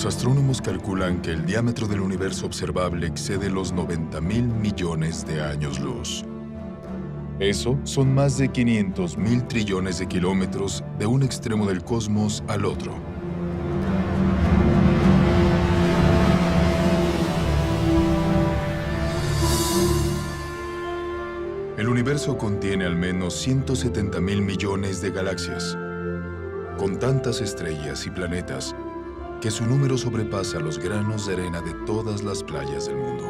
Los astrónomos calculan que el diámetro del universo observable excede los 90.000 millones de años luz. Eso son más de 500.000 trillones de kilómetros de un extremo del cosmos al otro. El universo contiene al menos 170.000 millones de galaxias, con tantas estrellas y planetas que su número sobrepasa los granos de arena de todas las playas del mundo.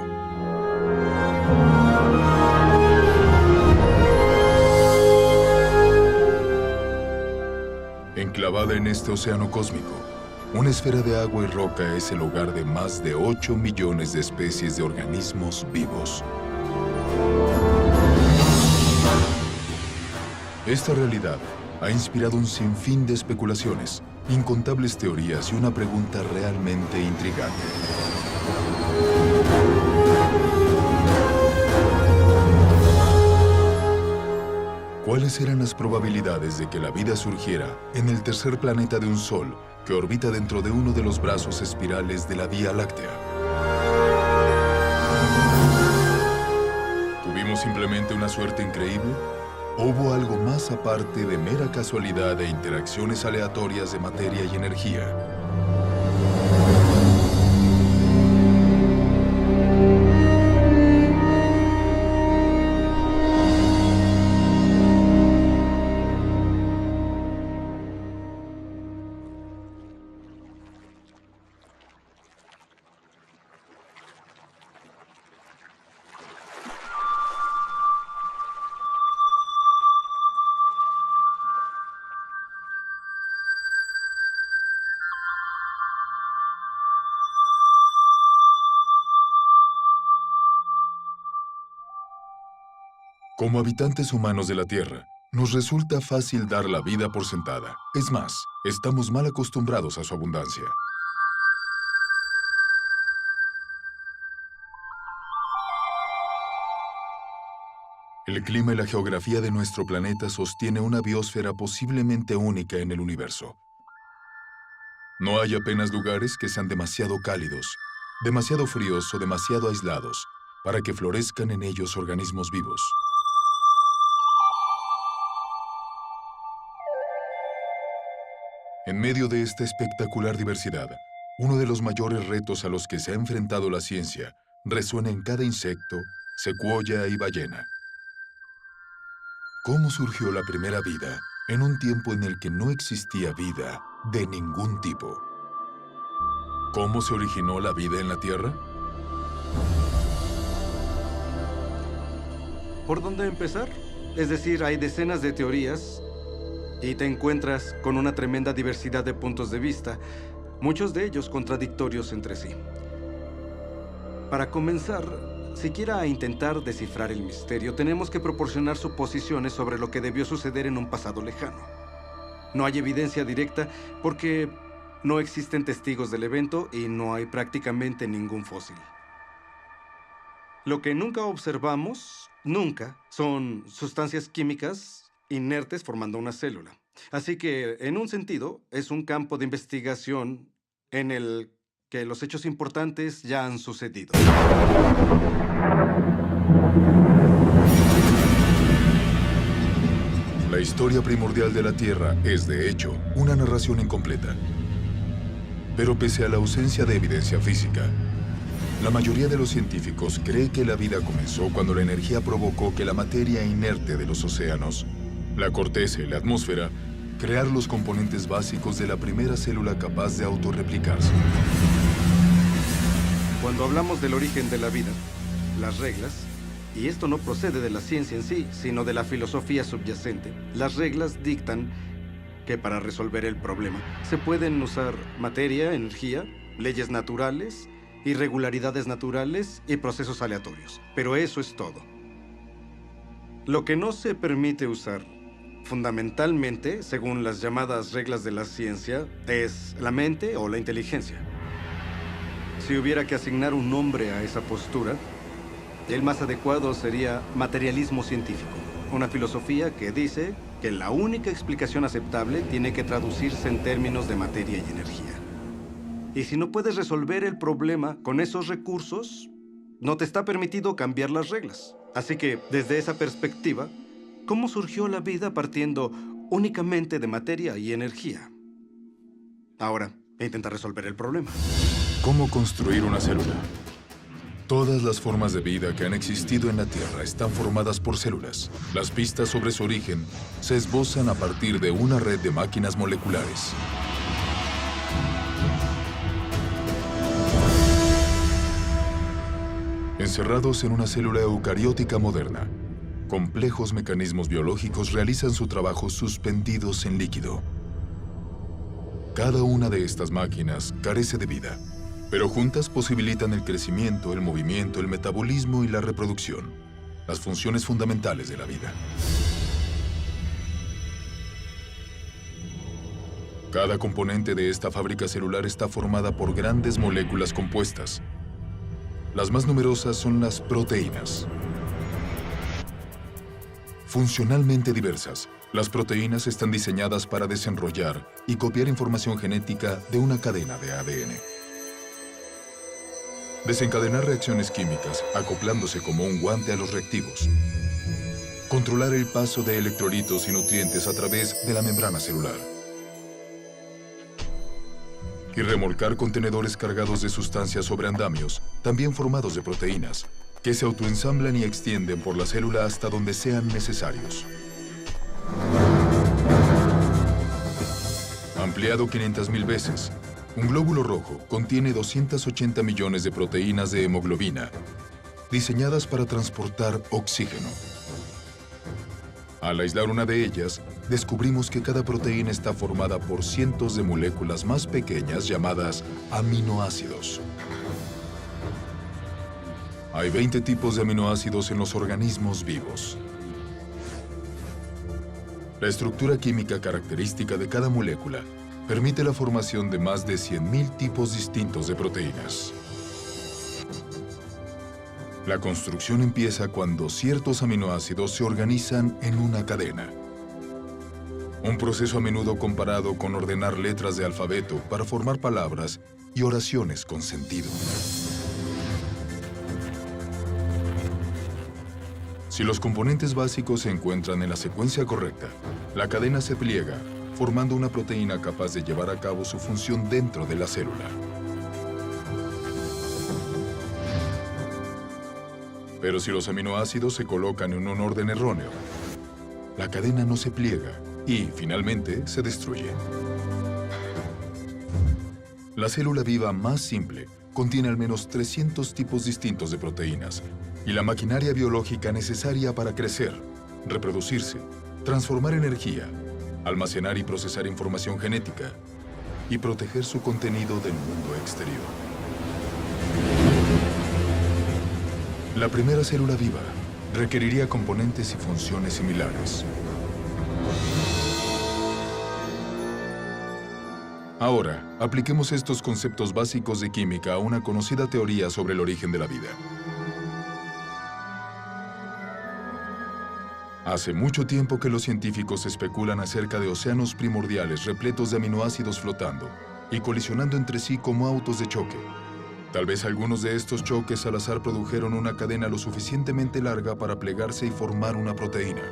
Enclavada en este océano cósmico, una esfera de agua y roca es el hogar de más de 8 millones de especies de organismos vivos. Esta realidad ha inspirado un sinfín de especulaciones, incontables teorías y una pregunta realmente intrigante. ¿Cuáles eran las probabilidades de que la vida surgiera en el tercer planeta de un Sol que orbita dentro de uno de los brazos espirales de la Vía Láctea? ¿Tuvimos simplemente una suerte increíble? ¿O hubo algo más aparte de mera casualidad e interacciones aleatorias de materia y energía? Como habitantes humanos de la Tierra, nos resulta fácil dar la vida por sentada. Es más, estamos mal acostumbrados a su abundancia. El clima y la geografía de nuestro planeta sostiene una biosfera posiblemente única en el universo. No hay apenas lugares que sean demasiado cálidos, demasiado fríos o demasiado aislados para que florezcan en ellos organismos vivos. En medio de esta espectacular diversidad, uno de los mayores retos a los que se ha enfrentado la ciencia resuena en cada insecto, secuoya y ballena. ¿Cómo surgió la primera vida en un tiempo en el que no existía vida de ningún tipo? ¿Cómo se originó la vida en la Tierra? ¿Por dónde empezar? Es decir, hay decenas de teorías y te encuentras con una tremenda diversidad de puntos de vista, muchos de ellos contradictorios entre sí. Para comenzar, siquiera a intentar descifrar el misterio, tenemos que proporcionar suposiciones sobre lo que debió suceder en un pasado lejano. No hay evidencia directa porque no existen testigos del evento y no hay prácticamente ningún fósil. Lo que nunca observamos, nunca, son sustancias químicas inertes formando una célula. Así que, en un sentido, es un campo de investigación en el que los hechos importantes ya han sucedido. La historia primordial de la Tierra es, de hecho, una narración incompleta. Pero pese a la ausencia de evidencia física, la mayoría de los científicos cree que la vida comenzó cuando la energía provocó que la materia inerte de los océanos, la corteza y la atmósfera, crear los componentes básicos de la primera célula capaz de autorreplicarse. Cuando hablamos del origen de la vida, las reglas, y esto no procede de la ciencia en sí, sino de la filosofía subyacente, las reglas dictan que para resolver el problema se pueden usar materia, energía, leyes naturales, irregularidades naturales y procesos aleatorios. Pero eso es todo. Lo que no se permite usar, fundamentalmente, según las llamadas reglas de la ciencia, es la mente o la inteligencia. Si hubiera que asignar un nombre a esa postura, el más adecuado sería materialismo científico, una filosofía que dice que la única explicación aceptable tiene que traducirse en términos de materia y energía. Y si no puedes resolver el problema con esos recursos, no te está permitido cambiar las reglas. Así que, desde esa perspectiva, ¿cómo surgió la vida partiendo únicamente de materia y energía? Ahora, intenta resolver el problema. ¿Cómo construir una célula? Todas las formas de vida que han existido en la Tierra están formadas por células. Las pistas sobre su origen se esbozan a partir de una red de máquinas moleculares. Encerrados en una célula eucariótica moderna, complejos mecanismos biológicos realizan su trabajo suspendidos en líquido. Cada una de estas máquinas carece de vida, pero juntas posibilitan el crecimiento, el movimiento, el metabolismo y la reproducción, las funciones fundamentales de la vida. Cada componente de esta fábrica celular está formada por grandes moléculas compuestas. Las más numerosas son las proteínas. Funcionalmente diversas, las proteínas están diseñadas para desenrollar y copiar información genética de una cadena de ADN. Desencadenar reacciones químicas, acoplándose como un guante a los reactivos. Controlar el paso de electrolitos y nutrientes a través de la membrana celular. Y remolcar contenedores cargados de sustancias sobre andamios, también formados de proteínas, que se autoensamblan y extienden por la célula hasta donde sean necesarios. Ampliado 500.000 veces, un glóbulo rojo contiene 280 millones de proteínas de hemoglobina, diseñadas para transportar oxígeno. Al aislar una de ellas, descubrimos que cada proteína está formada por cientos de moléculas más pequeñas llamadas aminoácidos. Hay 20 tipos de aminoácidos en los organismos vivos. La estructura química característica de cada molécula permite la formación de más de 100.000 tipos distintos de proteínas. La construcción empieza cuando ciertos aminoácidos se organizan en una cadena. Un proceso a menudo comparado con ordenar letras de alfabeto para formar palabras y oraciones con sentido. Si los componentes básicos se encuentran en la secuencia correcta, la cadena se pliega, formando una proteína capaz de llevar a cabo su función dentro de la célula. Pero si los aminoácidos se colocan en un orden erróneo, la cadena no se pliega y, finalmente, se destruye. La célula viva más simple contiene al menos 300 tipos distintos de proteínas y la maquinaria biológica necesaria para crecer, reproducirse, transformar energía, almacenar y procesar información genética y proteger su contenido del mundo exterior. La primera célula viva requeriría componentes y funciones similares. Ahora, apliquemos estos conceptos básicos de química a una conocida teoría sobre el origen de la vida. Hace mucho tiempo que los científicos especulan acerca de océanos primordiales repletos de aminoácidos flotando y colisionando entre sí como autos de choque. Tal vez algunos de estos choques al azar produjeron una cadena lo suficientemente larga para plegarse y formar una proteína.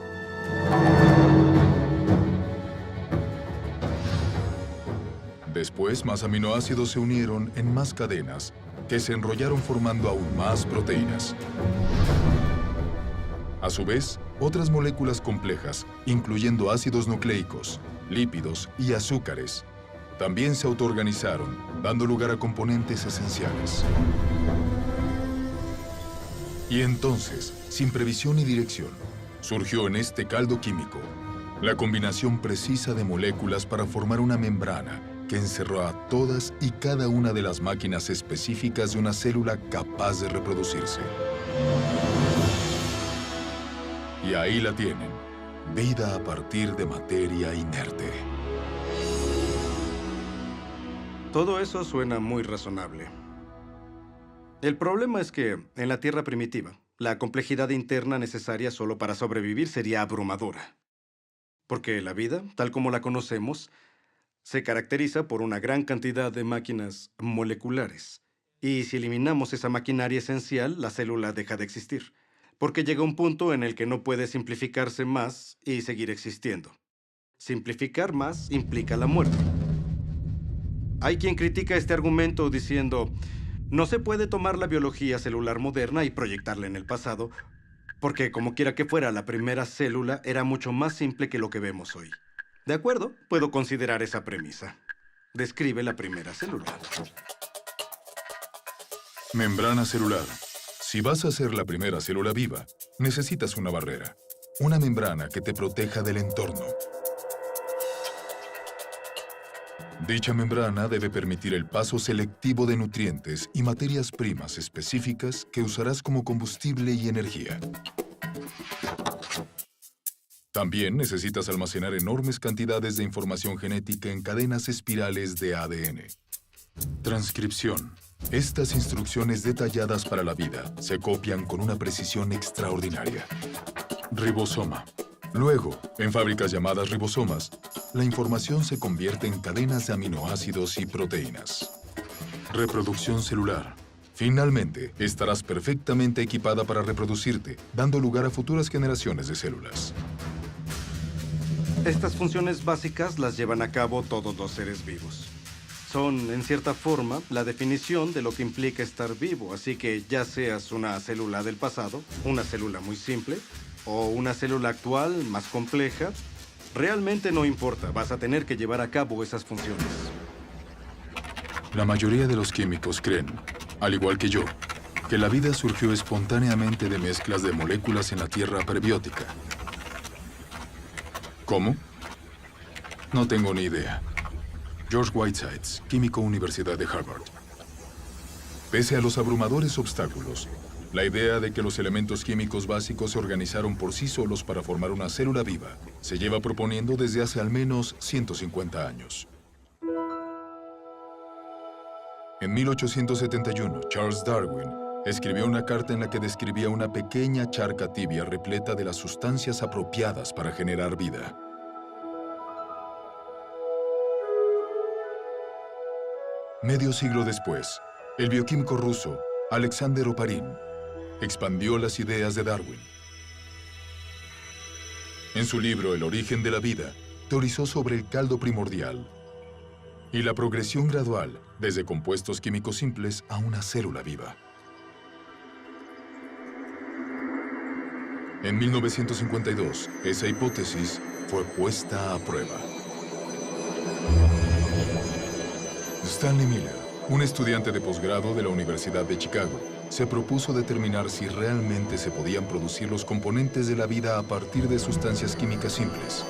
Después, más aminoácidos se unieron en más cadenas que se enrollaron formando aún más proteínas. A su vez, otras moléculas complejas, incluyendo ácidos nucleicos, lípidos y azúcares, también se autoorganizaron, dando lugar a componentes esenciales. Y entonces, sin previsión ni dirección, surgió en este caldo químico la combinación precisa de moléculas para formar una membrana que encerró a todas y cada una de las máquinas específicas de una célula capaz de reproducirse. Y ahí la tienen, vida a partir de materia inerte. Todo eso suena muy razonable. El problema es que, en la Tierra primitiva, la complejidad interna necesaria solo para sobrevivir sería abrumadora. Porque la vida, tal como la conocemos, Se caracteriza por una gran cantidad de máquinas moleculares. Y si eliminamos esa maquinaria esencial, la célula deja de existir, porque llega un punto en el que no puede simplificarse más y seguir existiendo. Simplificar más implica la muerte. Hay quien critica este argumento diciendo, no se puede tomar la biología celular moderna y proyectarla en el pasado, porque como quiera que fuera, la primera célula era mucho más simple que lo que vemos hoy. De acuerdo, puedo considerar esa premisa. Describe la primera célula. Membrana celular. Si vas a ser la primera célula viva, necesitas una barrera, una membrana que te proteja del entorno. Dicha membrana debe permitir el paso selectivo de nutrientes y materias primas específicas que usarás como combustible y energía. También necesitas almacenar enormes cantidades de información genética en cadenas espirales de ADN. Transcripción. Estas instrucciones detalladas para la vida se copian con una precisión extraordinaria. Ribosoma. Luego, en fábricas llamadas ribosomas, la información se convierte en cadenas de aminoácidos y proteínas. Reproducción celular. Finalmente, estarás perfectamente equipada para reproducirte, dando lugar a futuras generaciones de células. Estas funciones básicas las llevan a cabo todos los seres vivos. Son, en cierta forma, la definición de lo que implica estar vivo, así que ya seas una célula del pasado, una célula muy simple, o una célula actual más compleja, realmente no importa, vas a tener que llevar a cabo esas funciones. La mayoría de los químicos creen, al igual que yo, que la vida surgió espontáneamente de mezclas de moléculas en la Tierra prebiótica. ¿Cómo? No tengo ni idea. George Whitesides, químico, Universidad de Harvard. Pese a los abrumadores obstáculos, la idea de que los elementos químicos básicos se organizaron por sí solos para formar una célula viva se lleva proponiendo desde hace al menos 150 años. En 1871, Charles Darwin escribió una carta en la que describía una pequeña charca tibia repleta de las sustancias apropiadas para generar vida. Medio siglo después, el bioquímico ruso Alexander Oparin expandió las ideas de Darwin. En su libro El origen de la vida, teorizó sobre el caldo primordial y la progresión gradual desde compuestos químicos simples a una célula viva. En 1952, esa hipótesis fue puesta a prueba. Stanley Miller, un estudiante de posgrado de la Universidad de Chicago, se propuso determinar si realmente se podían producir los componentes de la vida a partir de sustancias químicas simples.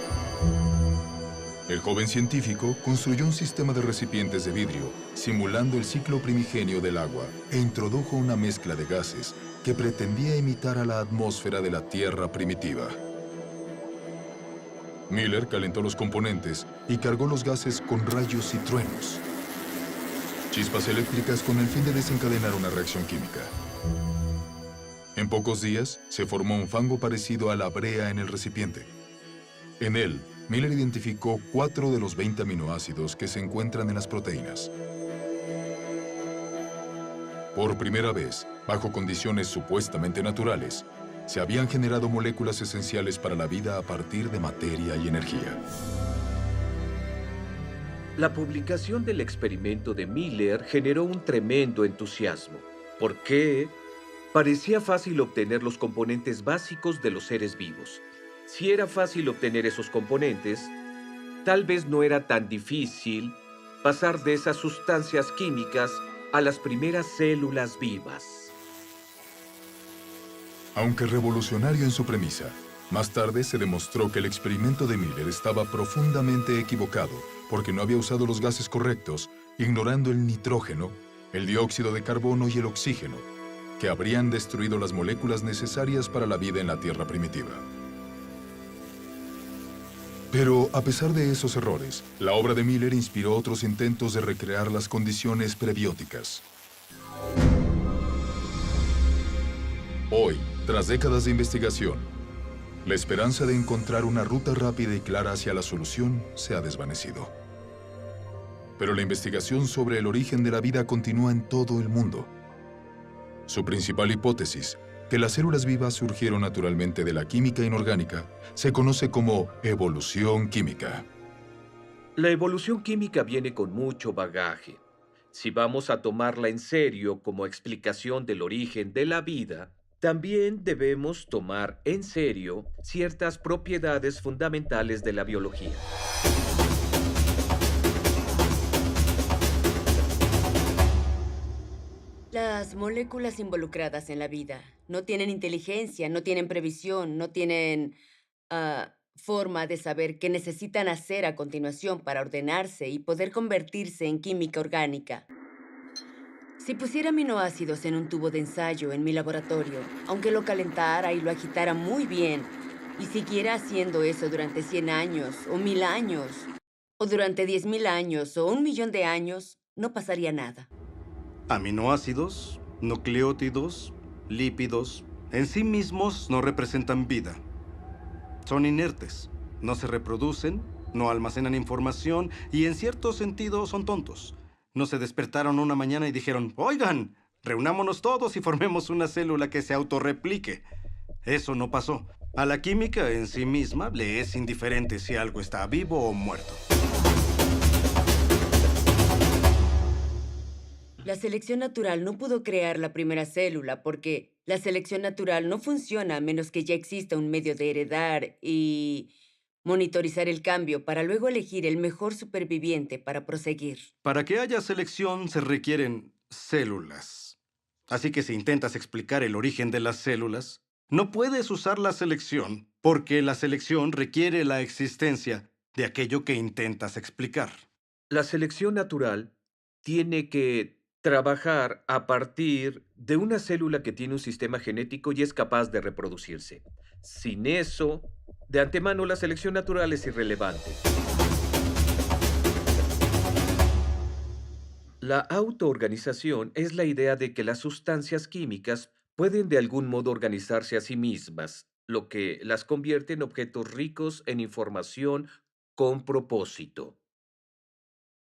El joven científico construyó un sistema de recipientes de vidrio, simulando el ciclo primigenio del agua, e introdujo una mezcla de gases que pretendía imitar a la atmósfera de la Tierra primitiva. Miller calentó los componentes y cargó los gases con rayos y truenos. Chispas eléctricas con el fin de desencadenar una reacción química. En pocos días, se formó un fango parecido a la brea en el recipiente. En él, Miller identificó 4 de los 20 aminoácidos que se encuentran en las proteínas. Por primera vez, bajo condiciones supuestamente naturales, se habían generado moléculas esenciales para la vida a partir de materia y energía. La publicación del experimento de Miller generó un tremendo entusiasmo, porque parecía fácil obtener los componentes básicos de los seres vivos. Si era fácil obtener esos componentes, tal vez no era tan difícil pasar de esas sustancias químicas a las primeras células vivas. Aunque revolucionario en su premisa, más tarde se demostró que el experimento de Miller estaba profundamente equivocado porque no había usado los gases correctos, ignorando el nitrógeno, el dióxido de carbono y el oxígeno, que habrían destruido las moléculas necesarias para la vida en la Tierra primitiva. Pero, a pesar de esos errores, la obra de Miller inspiró otros intentos de recrear las condiciones prebióticas. Hoy, tras décadas de investigación, la esperanza de encontrar una ruta rápida y clara hacia la solución se ha desvanecido. Pero la investigación sobre el origen de la vida continúa en todo el mundo. Su principal hipótesis, que las células vivas surgieron naturalmente de la química inorgánica, se conoce como evolución química. La evolución química viene con mucho bagaje. Si vamos a tomarla en serio como explicación del origen de la vida, también debemos tomar en serio ciertas propiedades fundamentales de la biología. Las moléculas involucradas en la vida no tienen inteligencia, no tienen previsión, no tienen forma de saber qué necesitan hacer a continuación para ordenarse y poder convertirse en química orgánica. Si pusiera aminoácidos en un tubo de ensayo en mi laboratorio, aunque lo calentara y lo agitara muy bien, y siguiera haciendo eso durante 100 años, o 1000 años, o durante 10.000 años, o 1.000.000 de años, no pasaría nada. Aminoácidos, nucleótidos, lípidos, en sí mismos no representan vida. Son inertes, no se reproducen, no almacenan información y en cierto sentido son tontos. No se despertaron una mañana y dijeron, oigan, reunámonos todos y formemos una célula que se autorreplique. Eso no pasó. A la química en sí misma le es indiferente si algo está vivo o muerto. La selección natural no pudo crear la primera célula porque la selección natural no funciona a menos que ya exista un medio de heredar y monitorizar el cambio para luego elegir el mejor superviviente para proseguir. Para que haya selección se requieren células. Así que si intentas explicar el origen de las células, no puedes usar la selección porque la selección requiere la existencia de aquello que intentas explicar. La selección natural tiene que trabajar a partir de una célula que tiene un sistema genético y es capaz de reproducirse. Sin eso, de antemano la selección natural es irrelevante. La autoorganización es la idea de que las sustancias químicas pueden de algún modo organizarse a sí mismas, lo que las convierte en objetos ricos en información con propósito.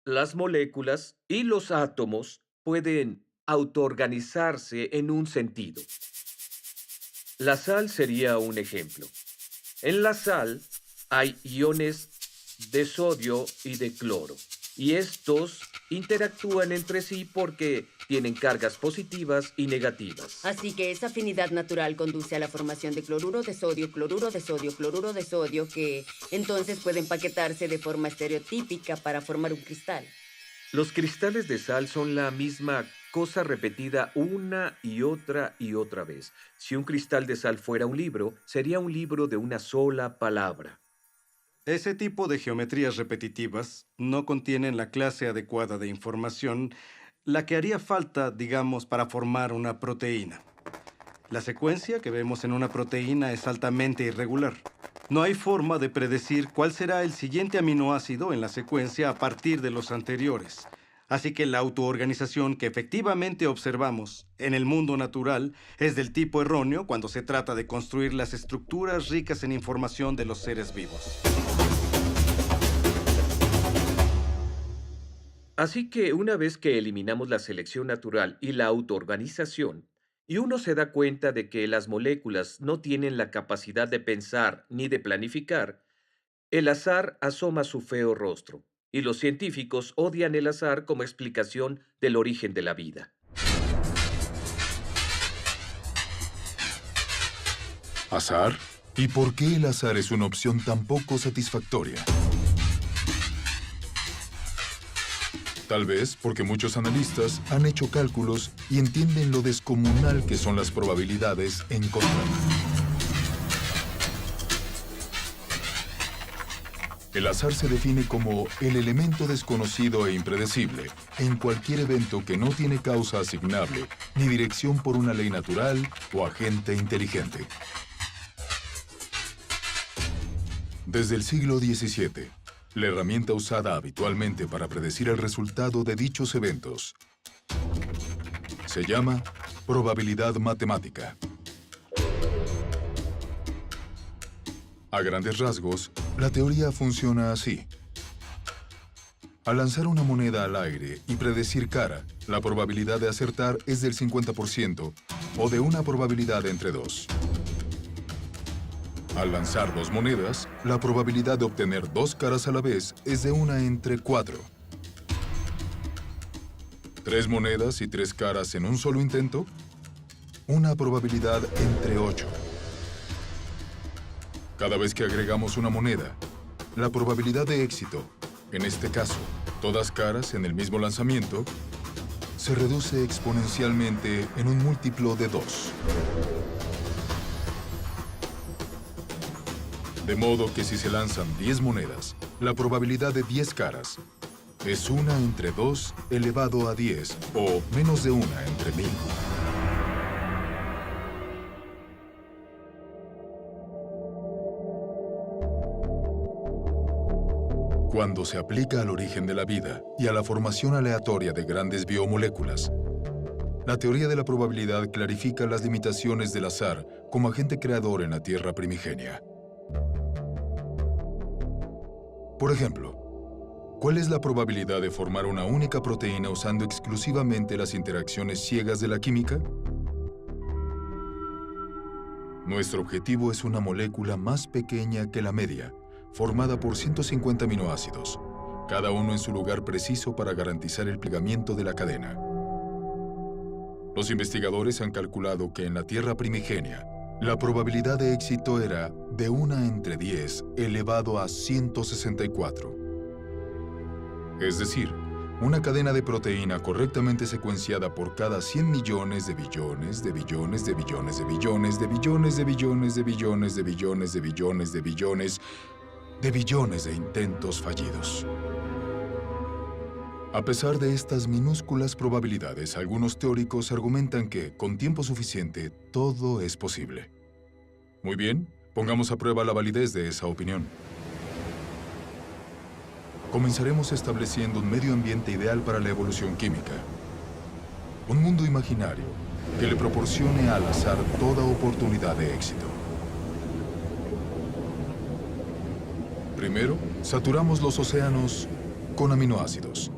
Las moléculas y los átomos pueden autoorganizarse en un sentido. La sal sería un ejemplo. En la sal hay iones de sodio y de cloro, y estos interactúan entre sí porque tienen cargas positivas y negativas. Así que esa afinidad natural conduce a la formación de cloruro de sodio, cloruro de sodio, cloruro de sodio, que entonces pueden empaquetarse de forma estereotípica para formar un cristal. Los cristales de sal son la misma cosa repetida una y otra vez. Si un cristal de sal fuera un libro, sería un libro de una sola palabra. Ese tipo de geometrías repetitivas no contienen la clase adecuada de información, la que haría falta, digamos, para formar una proteína. La secuencia que vemos en una proteína es altamente irregular. No hay forma de predecir cuál será el siguiente aminoácido en la secuencia a partir de los anteriores. Así que la autoorganización que efectivamente observamos en el mundo natural es del tipo erróneo cuando se trata de construir las estructuras ricas en información de los seres vivos. Así que una vez que eliminamos la selección natural y la autoorganización, y uno se da cuenta de que las moléculas no tienen la capacidad de pensar ni de planificar, el azar asoma su feo rostro, y los científicos odian el azar como explicación del origen de la vida. ¿Azar? ¿Y por qué el azar es una opción tan poco satisfactoria? Tal vez porque muchos analistas han hecho cálculos y entienden lo descomunal que son las probabilidades en contra. El azar se define como el elemento desconocido e impredecible en cualquier evento que no tiene causa asignable ni dirección por una ley natural o agente inteligente. Desde el siglo XVII, la herramienta usada habitualmente para predecir el resultado de dichos eventos se llama probabilidad matemática. A grandes rasgos, la teoría funciona así. Al lanzar una moneda al aire y predecir cara, la probabilidad de acertar es del 50% o de una probabilidad entre 2. Al lanzar 2 monedas, la probabilidad de obtener 2 caras a la vez es de 1 entre 4. 3 monedas y 3 caras en un solo intento, una probabilidad entre 8. Cada vez que agregamos una moneda, la probabilidad de éxito, en este caso, todas caras en el mismo lanzamiento, se reduce exponencialmente en un múltiplo de 2. De modo que si se lanzan 10 monedas, la probabilidad de 10 caras es 1 entre 2 elevado a 10, o menos de 1 entre 1000. Cuando se aplica al origen de la vida y a la formación aleatoria de grandes biomoléculas, la teoría de la probabilidad clarifica las limitaciones del azar como agente creador en la Tierra primigenia. Por ejemplo, ¿cuál es la probabilidad de formar una única proteína usando exclusivamente las interacciones ciegas de la química? Nuestro objetivo es una molécula más pequeña que la media, formada por 150 aminoácidos, cada uno en su lugar preciso para garantizar el plegamiento de la cadena. Los investigadores han calculado que en la Tierra primigenia, la probabilidad de éxito era de 1 entre 10 elevado a 164. Es decir, una cadena de proteína correctamente secuenciada por cada 100 millones de billones de billones de billones de billones de billones de billones de billones de billones de billones de billones de billones de intentos fallidos. A pesar de estas minúsculas probabilidades, algunos teóricos argumentan que, con tiempo suficiente, todo es posible. Muy bien, pongamos a prueba la validez de esa opinión. Comenzaremos estableciendo un medio ambiente ideal para la evolución química. Un mundo imaginario que le proporcione al azar toda oportunidad de éxito. Primero, saturamos los océanos con aminoácidos.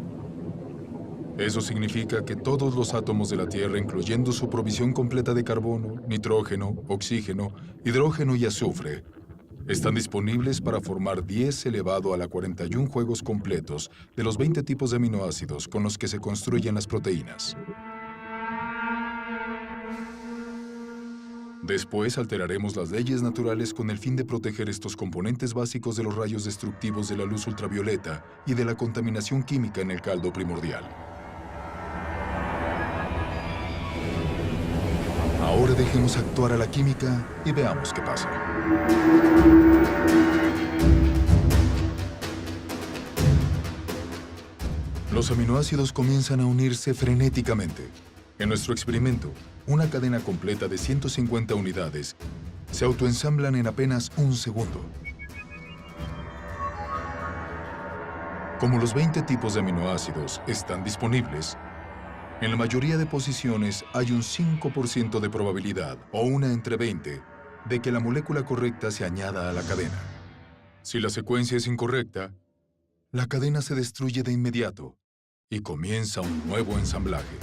Eso significa que todos los átomos de la Tierra, incluyendo su provisión completa de carbono, nitrógeno, oxígeno, hidrógeno y azufre, están disponibles para formar 10 elevado a la 41 juegos completos de los 20 tipos de aminoácidos con los que se construyen las proteínas. Después alteraremos las leyes naturales con el fin de proteger estos componentes básicos de los rayos destructivos de la luz ultravioleta y de la contaminación química en el caldo primordial. Ahora dejemos actuar a la química y veamos qué pasa. Los aminoácidos comienzan a unirse frenéticamente. En nuestro experimento, una cadena completa de 150 unidades se autoensamblan en apenas un segundo. Como los 20 tipos de aminoácidos están disponibles, en la mayoría de posiciones hay un 5% de probabilidad, o 1 entre 20, de que la molécula correcta se añada a la cadena. Si la secuencia es incorrecta, la cadena se destruye de inmediato y comienza un nuevo ensamblaje.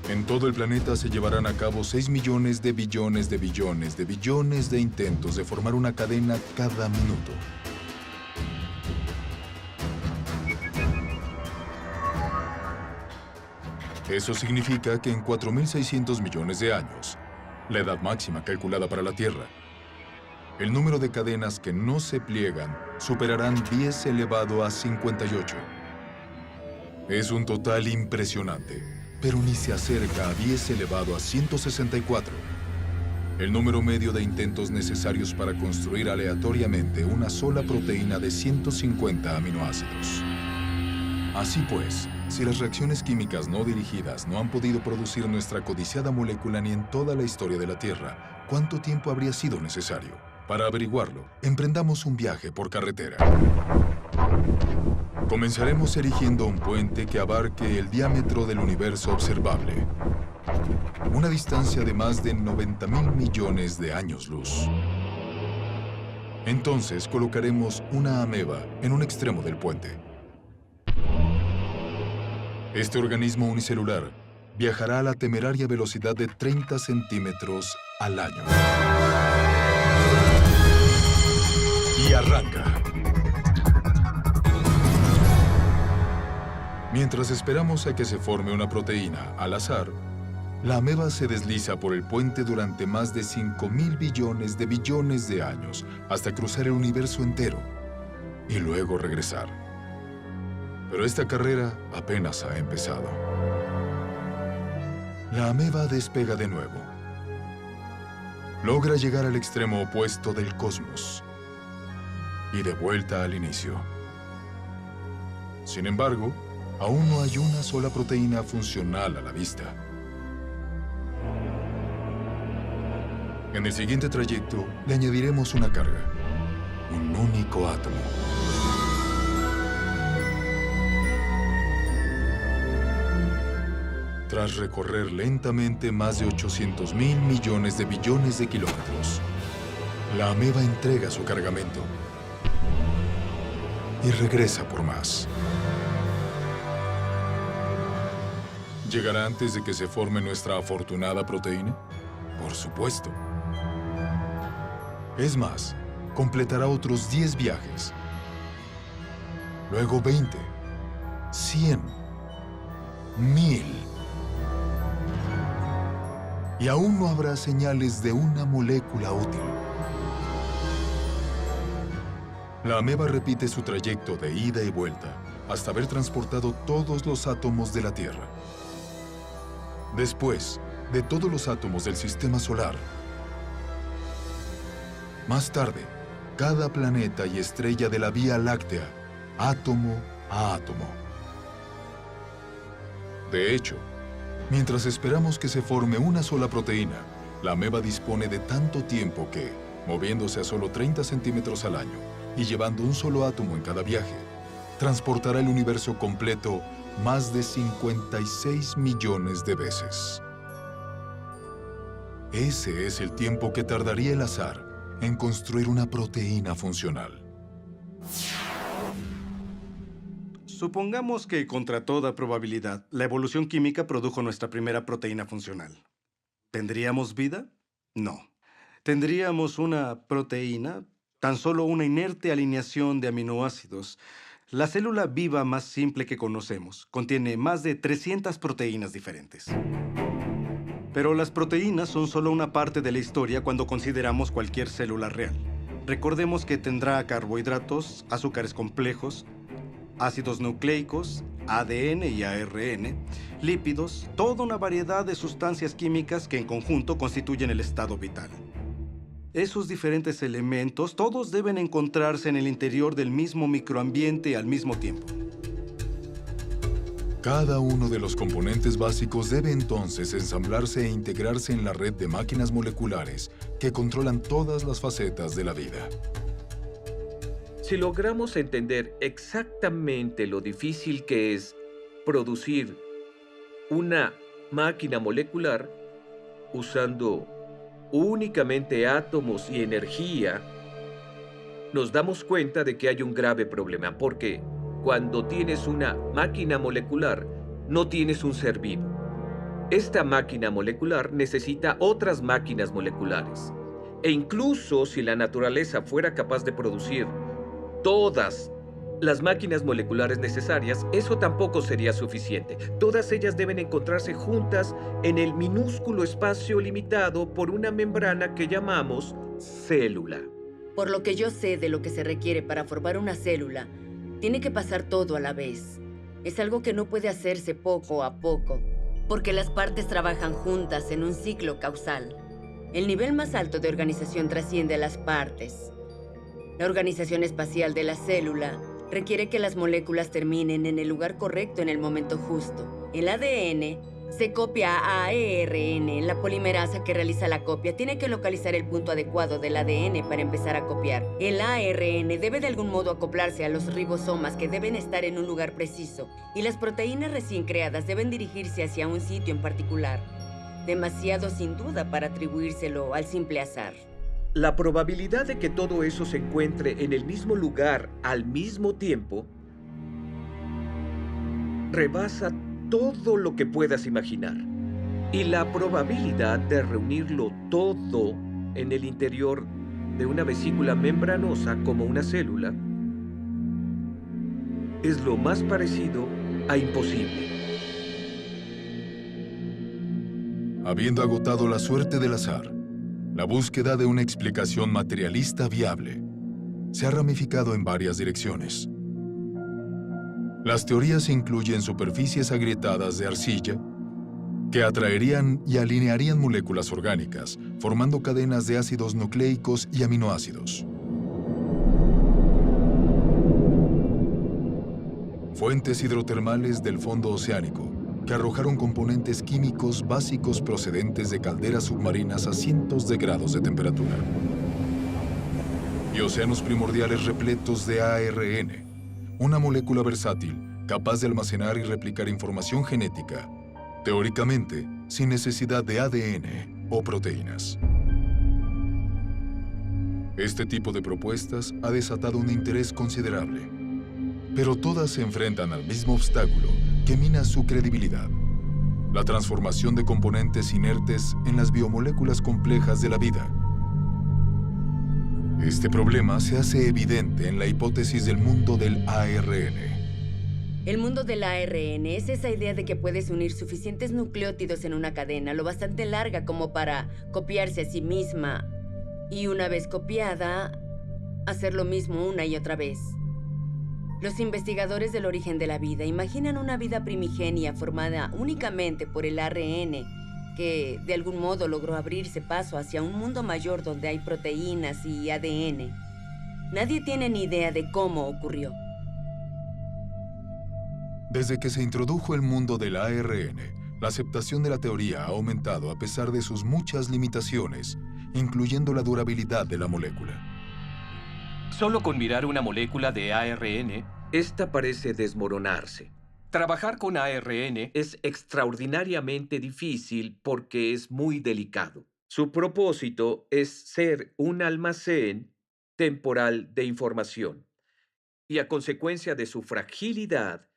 En todo el planeta se llevarán a cabo 6 millones de billones de billones de billones de intentos de formar una cadena cada minuto. Eso significa que en 4.600 millones de años, la edad máxima calculada para la Tierra, el número de cadenas que no se pliegan superarán 10 elevado a 58. Es un total impresionante, pero ni se acerca a 10 elevado a 164, el número medio de intentos necesarios para construir aleatoriamente una sola proteína de 150 aminoácidos. Así pues, si las reacciones químicas no dirigidas no han podido producir nuestra codiciada molécula ni en toda la historia de la Tierra, ¿cuánto tiempo habría sido necesario? Para averiguarlo, emprendamos un viaje por carretera. Comenzaremos erigiendo un puente que abarque el diámetro del universo observable, una distancia de más de 90.000 millones de años luz. Entonces colocaremos una ameba en un extremo del puente. Este organismo unicelular viajará a la temeraria velocidad de 30 centímetros al año. Y arranca. Mientras esperamos a que se forme una proteína al azar, la ameba se desliza por el puente durante más de 5.000 billones de años hasta cruzar el universo entero y luego regresar. Pero esta carrera apenas ha empezado. La ameba despega de nuevo. Logra llegar al extremo opuesto del cosmos y de vuelta al inicio. Sin embargo, aún no hay una sola proteína funcional a la vista. En el siguiente trayecto, le añadiremos una carga, un único átomo. Tras recorrer lentamente más de 800.000 millones de billones de kilómetros, la ameba entrega su cargamento y regresa por más. ¿Llegará antes de que se forme nuestra afortunada proteína? Por supuesto. Es más, completará otros 10 viajes. Luego 20, 100, 1000. Y aún no habrá señales de una molécula útil. La ameba repite su trayecto de ida y vuelta hasta haber transportado todos los átomos de la Tierra. Después de todos los átomos del Sistema Solar. Más tarde, cada planeta y estrella de la Vía Láctea, átomo a átomo. De hecho, mientras esperamos que se forme una sola proteína, la ameba dispone de tanto tiempo que, moviéndose a solo 30 centímetros al año y llevando un solo átomo en cada viaje, transportará el universo completo más de 56 millones de veces. Ese es el tiempo que tardaría el azar en construir una proteína funcional. Supongamos que, contra toda probabilidad, la evolución química produjo nuestra primera proteína funcional. ¿Tendríamos vida? No. ¿Tendríamos una proteína? Tan solo una inerte alineación de aminoácidos. La célula viva más simple que conocemos contiene más de 300 proteínas diferentes. Pero las proteínas son solo una parte de la historia cuando consideramos cualquier célula real. Recordemos que tendrá carbohidratos, azúcares complejos, ácidos nucleicos, ADN y ARN, lípidos, toda una variedad de sustancias químicas que en conjunto constituyen el estado vital. Esos diferentes elementos, todos deben encontrarse en el interior del mismo microambiente al mismo tiempo. Cada uno de los componentes básicos debe entonces ensamblarse e integrarse en la red de máquinas moleculares que controlan todas las facetas de la vida. Si logramos entender exactamente lo difícil que es producir una máquina molecular usando únicamente átomos y energía, nos damos cuenta de que hay un grave problema, porque cuando tienes una máquina molecular, no tienes un ser vivo. Esta máquina molecular necesita otras máquinas moleculares. E incluso si la naturaleza fuera capaz de producir todas las máquinas moleculares necesarias, eso tampoco sería suficiente. Todas ellas deben encontrarse juntas en el minúsculo espacio limitado por una membrana que llamamos célula. Por lo que yo sé de lo que se requiere para formar una célula, tiene que pasar todo a la vez. Es algo que no puede hacerse poco a poco, porque las partes trabajan juntas en un ciclo causal. El nivel más alto de organización trasciende a las partes. La organización espacial de la célula requiere que las moléculas terminen en el lugar correcto en el momento justo. El ADN se copia a ARN. La polimerasa que realiza la copia tiene que localizar el punto adecuado del ADN para empezar a copiar. El ARN debe de algún modo acoplarse a los ribosomas que deben estar en un lugar preciso. Y las proteínas recién creadas deben dirigirse hacia un sitio en particular. Demasiado sin duda para atribuírselo al simple azar. La probabilidad de que todo eso se encuentre en el mismo lugar al mismo tiempo rebasa todo lo que puedas imaginar. Y la probabilidad de reunirlo todo en el interior de una vesícula membranosa como una célula es lo más parecido a imposible. Habiendo agotado la suerte del azar, la búsqueda de una explicación materialista viable se ha ramificado en varias direcciones. Las teorías incluyen superficies agrietadas de arcilla que atraerían y alinearían moléculas orgánicas, formando cadenas de ácidos nucleicos y aminoácidos. Fuentes hidrotermales del fondo oceánico que arrojaron componentes químicos básicos procedentes de calderas submarinas a cientos de grados de temperatura. Y océanos primordiales repletos de ARN, una molécula versátil capaz de almacenar y replicar información genética, teóricamente sin necesidad de ADN o proteínas. Este tipo de propuestas ha desatado un interés considerable, pero todas se enfrentan al mismo obstáculo que mina su credibilidad: la transformación de componentes inertes en las biomoléculas complejas de la vida. Este problema se hace evidente en la hipótesis del mundo del ARN. El mundo del ARN es esa idea de que puedes unir suficientes nucleótidos en una cadena lo bastante larga como para copiarse a sí misma y, una vez copiada, hacer lo mismo una y otra vez. Los investigadores del origen de la vida imaginan una vida primigenia formada únicamente por el ARN que, de algún modo, logró abrirse paso hacia un mundo mayor donde hay proteínas y ADN. Nadie tiene ni idea de cómo ocurrió. Desde que se introdujo el mundo del ARN, la aceptación de la teoría ha aumentado a pesar de sus muchas limitaciones, incluyendo la durabilidad de la molécula. Solo con mirar una molécula de ARN, Esta parece desmoronarse. trabajar con ARN Es extraordinariamente difícil porque es muy delicado. Su propósito es ser un almacén temporal de información. Y a consecuencia de su fragilidad,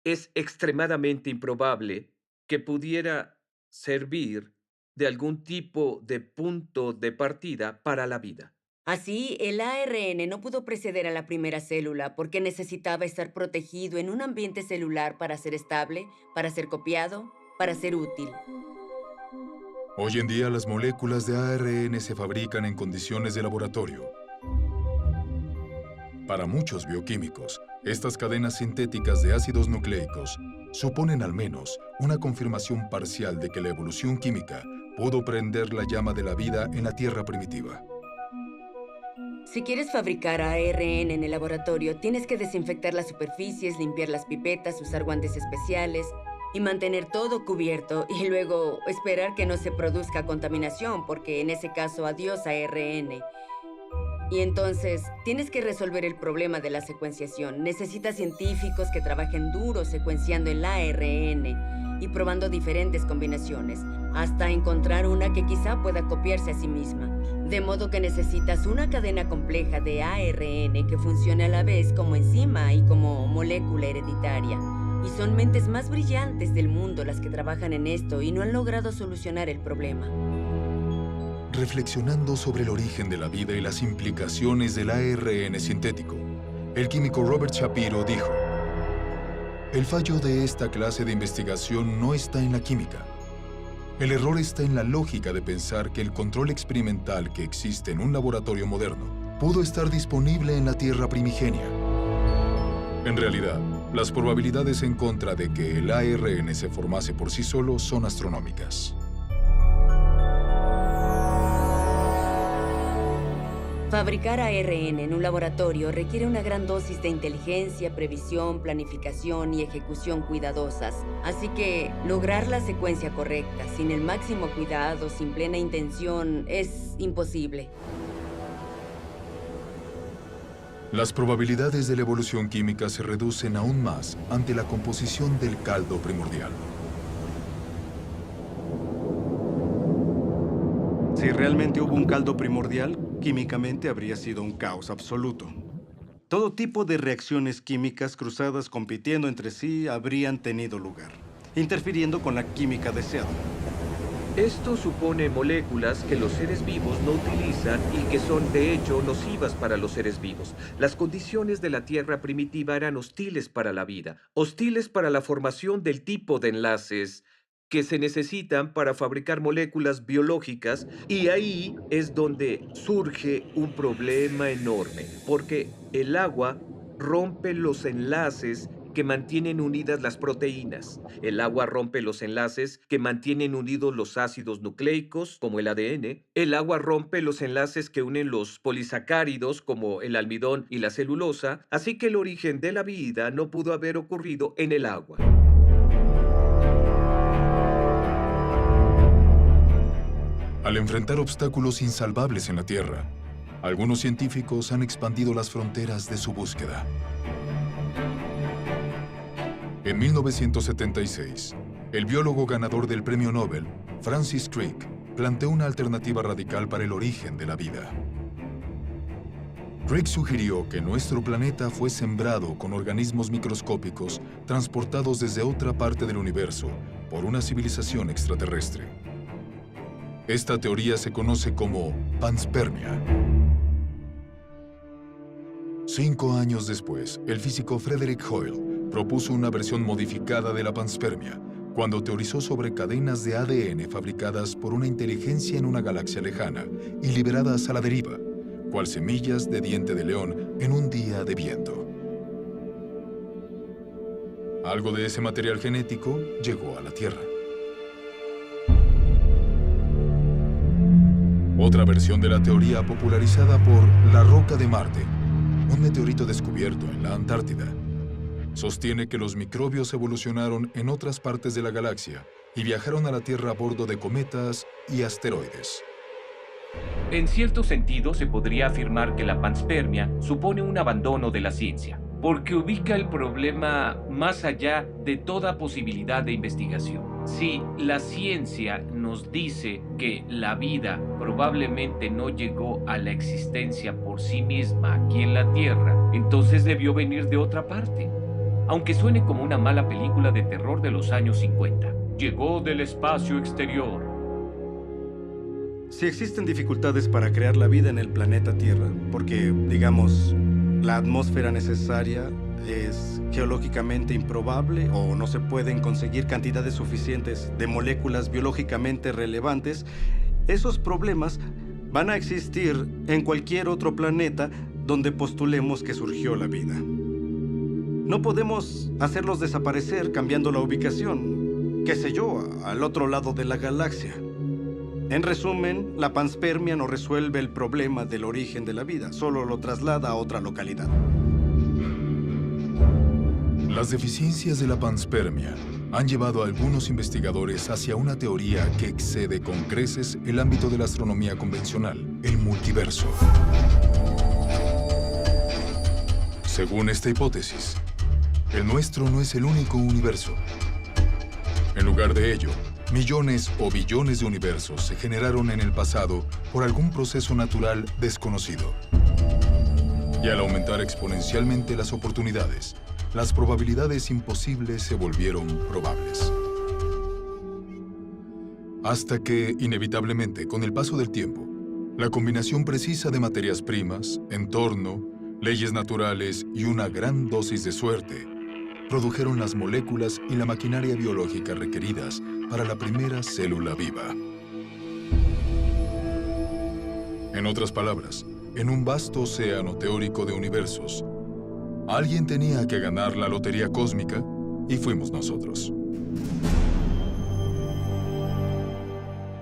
es extremadamente improbable que pudiera servir de algún tipo de punto de partida para la vida. Así, el ARN no pudo preceder a la primera célula porque necesitaba estar protegido en un ambiente celular para ser estable, para ser copiado, para ser útil. Hoy en día, las moléculas de ARN se fabrican en condiciones de laboratorio. Para muchos bioquímicos, estas cadenas sintéticas de ácidos nucleicos suponen al menos una confirmación parcial de que la evolución química pudo prender la llama de la vida en la Tierra primitiva. Si quieres fabricar ARN en el laboratorio, tienes que desinfectar las superficies, limpiar las pipetas, usar guantes especiales y mantener todo cubierto y luego esperar que no se produzca contaminación, porque en ese caso, adiós ARN. Y entonces, tienes que resolver el problema de la secuenciación. Necesitas científicos que trabajen duro secuenciando el ARN y probando diferentes combinaciones, hasta encontrar una que quizá pueda copiarse a sí misma. De modo que necesitas una cadena compleja de ARN que funcione a la vez como enzima y como molécula hereditaria. Y son mentes más brillantes del mundo las que trabajan en esto y no han logrado solucionar el problema. Reflexionando sobre el origen de la vida y las implicaciones del ARN sintético, el químico Robert Shapiro dijo: "El fallo de esta clase de investigación no está en la química. El error está en la lógica de pensar que el control experimental que existe en un laboratorio moderno pudo estar disponible en la Tierra primigenia. En realidad, las probabilidades en contra de que el ARN se formase por sí solo son astronómicas." Fabricar ARN en un laboratorio requiere una gran dosis de inteligencia, previsión, planificación y ejecución cuidadosas. Así que lograr la secuencia correcta, sin el máximo cuidado, sin plena intención, es imposible. Las probabilidades de la evolución química se reducen aún más ante la composición del caldo primordial. Si realmente hubo un caldo primordial, químicamente habría sido un caos absoluto. Todo tipo de reacciones químicas cruzadas compitiendo entre sí habrían tenido lugar, interfiriendo con la química deseada. Esto supone moléculas que los seres vivos no utilizan y que son de hecho nocivas para los seres vivos. Las condiciones de la Tierra primitiva eran hostiles para la vida, hostiles para la formación del tipo de enlaces que se necesitan para fabricar moléculas biológicas, y ahí es donde surge un problema enorme, porque el agua rompe los enlaces que mantienen unidas las proteínas. El agua rompe los enlaces que mantienen unidos los ácidos nucleicos, como el ADN. El agua rompe los enlaces que unen los polisacáridos, como el almidón y la celulosa. Así que el origen de la vida no pudo haber ocurrido en el agua. Al enfrentar obstáculos insalvables en la Tierra, algunos científicos han expandido las fronteras de su búsqueda. En 1976, el biólogo ganador del Premio Nobel, Francis Crick, planteó una alternativa radical para el origen de la vida. Crick sugirió que nuestro planeta fue sembrado con organismos microscópicos transportados desde otra parte del universo por una civilización extraterrestre. Esta teoría se conoce como panspermia. 5 años después, el físico Frederick Hoyle propuso una versión modificada de la panspermia, cuando teorizó sobre cadenas de ADN fabricadas por una inteligencia en una galaxia lejana y liberadas a la deriva, cual semillas de diente de león en un día de viento. Algo de ese material genético llegó a la Tierra. Otra versión de la teoría popularizada por La Roca de Marte, un meteorito descubierto en la Antártida, sostiene que los microbios evolucionaron en otras partes de la galaxia y viajaron a la Tierra a bordo de cometas y asteroides. En cierto sentido, se podría afirmar que la panspermia supone un abandono de la ciencia, porque ubica el problema más allá de toda posibilidad de investigación. Si la ciencia nos dice que la vida probablemente no llegó a la existencia por sí misma aquí en la Tierra, entonces debió venir de otra parte. Aunque suene como una mala película de terror de los años 50. Llegó del espacio exterior. Si existen dificultades para crear la vida en el planeta Tierra, porque, digamos, la atmósfera necesaria es geológicamente improbable o no se pueden conseguir cantidades suficientes de moléculas biológicamente relevantes, esos problemas van a existir en cualquier otro planeta donde postulemos que surgió la vida. No podemos hacerlos desaparecer cambiando la ubicación, qué sé yo, al otro lado de la galaxia. En resumen, la panspermia no resuelve el problema del origen de la vida, solo lo traslada a otra localidad. Las deficiencias de la panspermia han llevado a algunos investigadores hacia una teoría que excede con creces el ámbito de la astronomía convencional, el multiverso. Según esta hipótesis, el nuestro no es el único universo. En lugar de ello, millones o billones de universos se generaron en el pasado por algún proceso natural desconocido. Y al aumentar exponencialmente las oportunidades, las probabilidades imposibles se volvieron probables. Hasta que, inevitablemente, con el paso del tiempo, la combinación precisa de materias primas, entorno, leyes naturales y una gran dosis de suerte produjeron las moléculas y la maquinaria biológica requeridas para la primera célula viva. En otras palabras, en un vasto océano teórico de universos, alguien tenía que ganar la lotería cósmica y fuimos nosotros.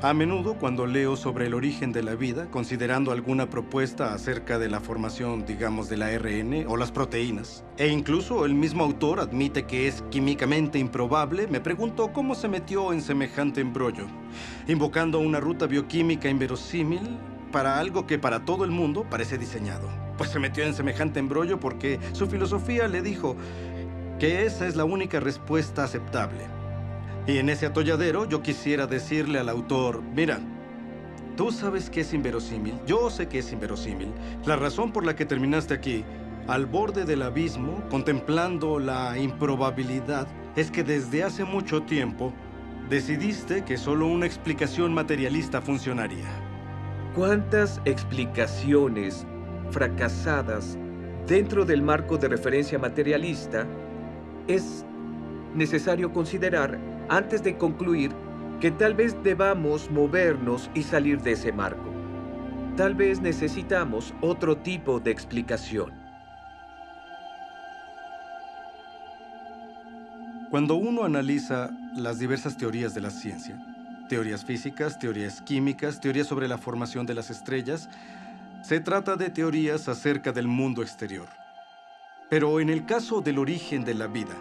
A menudo, cuando leo sobre el origen de la vida, considerando alguna propuesta acerca de la formación, digamos, del ARN o las proteínas, e incluso el mismo autor admite que es químicamente improbable, me pregunto cómo se metió en semejante embrollo, invocando una ruta bioquímica inverosímil para algo que para todo el mundo parece diseñado. Pues se metió en semejante embrollo porque su filosofía le dijo que esa es la única respuesta aceptable. Y en ese atolladero yo quisiera decirle al autor, mira, Tú sabes que es inverosímil, yo sé que es inverosímil. La razón por la que terminaste aquí, al borde del abismo, contemplando la improbabilidad, es que desde hace mucho tiempo decidiste que solo una explicación materialista funcionaría. ¿Cuántas explicaciones fracasadas dentro del marco de referencia materialista es necesario considerar antes de concluir que tal vez debamos movernos y salir de ese marco? Tal vez necesitamos otro tipo de explicación. Cuando uno analiza las diversas teorías de la ciencia, teorías físicas, teorías químicas, teorías sobre la formación de las estrellas, se trata de teorías acerca del mundo exterior. Pero en el caso del origen de la vida,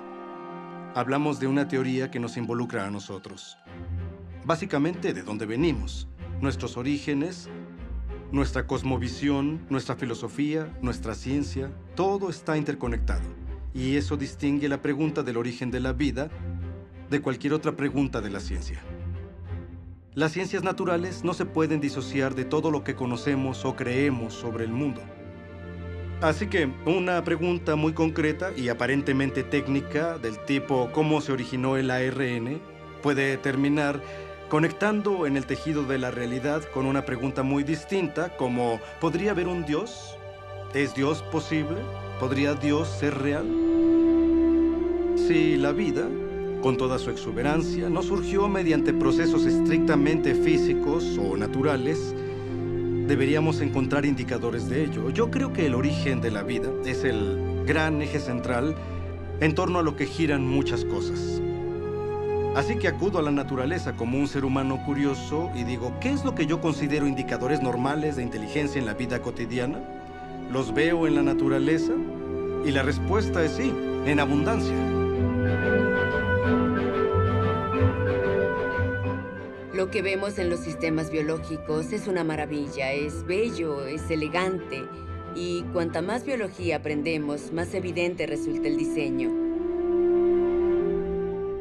hablamos de una teoría que nos involucra a nosotros. Básicamente de dónde venimos, nuestros orígenes, nuestra cosmovisión, nuestra filosofía, nuestra ciencia, todo está interconectado. Y eso distingue la pregunta del origen de la vida de cualquier otra pregunta de la ciencia. Las ciencias naturales no se pueden disociar de todo lo que conocemos o creemos sobre el mundo. Así que una pregunta muy concreta y aparentemente técnica del tipo ¿cómo se originó el ARN? Puede terminar conectando en el tejido de la realidad con una pregunta muy distinta como ¿podría haber un Dios? ¿Es Dios posible? ¿Podría Dios ser real? Si la vida, con toda su exuberancia, no surgió mediante procesos estrictamente físicos o naturales, deberíamos encontrar indicadores de ello. Yo creo que el origen de la vida es el gran eje central en torno a lo que giran muchas cosas. Así que acudo a la naturaleza como un ser humano curioso y digo, ¿qué es lo que yo considero indicadores normales de inteligencia en la vida cotidiana? ¿Los veo en la naturaleza? Y la respuesta es sí, en abundancia. Lo que vemos en los sistemas biológicos es una maravilla, es bello, es elegante. Y cuanta más biología aprendemos, más evidente resulta el diseño.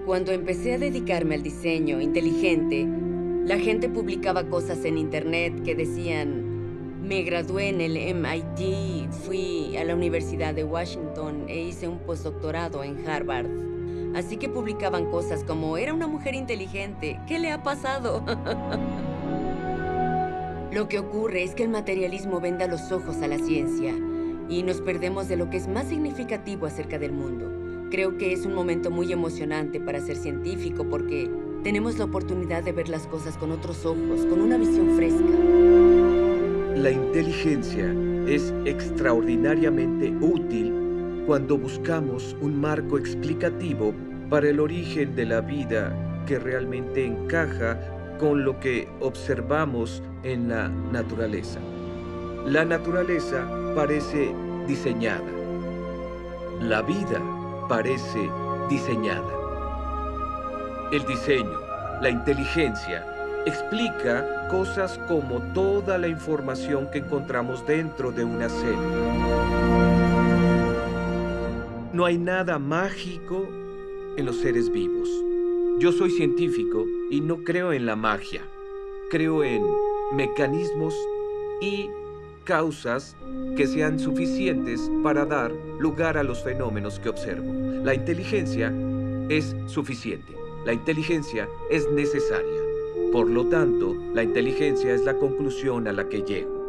Cuando empecé a dedicarme al diseño inteligente, la gente publicaba cosas en internet que decían: me gradué en el MIT, fui a la Universidad de Washington e hice un postdoctorado en Harvard. Así que publicaban cosas como: era una mujer inteligente, ¿qué le ha pasado? Lo que ocurre es que el materialismo venda los ojos a la ciencia y nos perdemos de lo que es más significativo acerca del mundo. Creo que es un momento muy emocionante para ser científico porque tenemos la oportunidad de ver las cosas con otros ojos, con una visión fresca. La inteligencia es extraordinariamente útil cuando buscamos un marco explicativo para el origen de la vida que realmente encaja con lo que observamos en la naturaleza. La naturaleza parece diseñada. La vida parece diseñada. El diseño, la inteligencia, explica cosas como toda la información que encontramos dentro de una célula. No hay nada mágico en los seres vivos. Yo soy científico y no creo en la magia. Creo en mecanismos y causas que sean suficientes para dar lugar a los fenómenos que observo. La inteligencia es suficiente. La inteligencia es necesaria. Por lo tanto, la inteligencia es la conclusión a la que llego.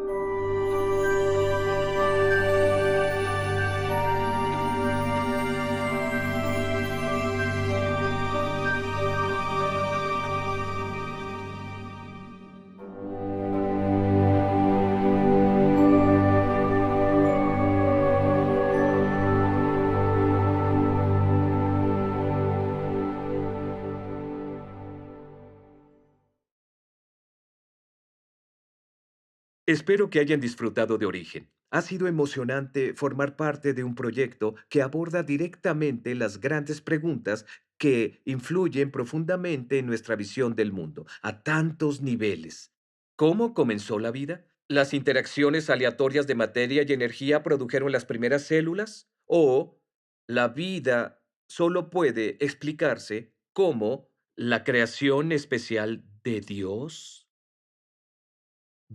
Espero que hayan disfrutado de Origen. Ha sido emocionante formar parte de un proyecto que aborda directamente las grandes preguntas que influyen profundamente en nuestra visión del mundo, a tantos niveles. ¿Cómo comenzó la vida? ¿Las interacciones aleatorias de materia y energía produjeron las primeras células? ¿O la vida solo puede explicarse como la creación especial de Dios?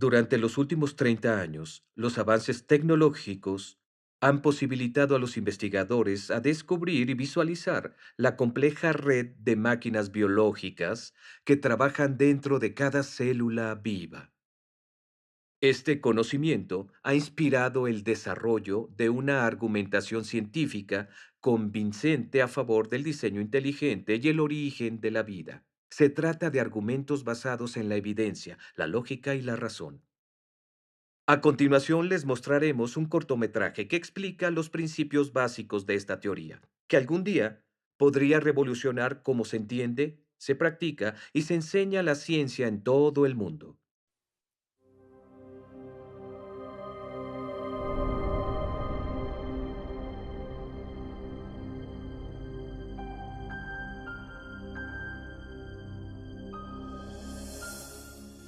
Durante los últimos 30 años, los avances tecnológicos han posibilitado a los investigadores a descubrir y visualizar la compleja red de máquinas biológicas que trabajan dentro de cada célula viva. Este conocimiento ha inspirado el desarrollo de una argumentación científica convincente a favor del diseño inteligente y el origen de la vida. Se trata de argumentos basados en la evidencia, la lógica y la razón. A continuación les mostraremos un cortometraje que explica los principios básicos de esta teoría, que algún día podría revolucionar cómo se entiende, se practica y se enseña la ciencia en todo el mundo.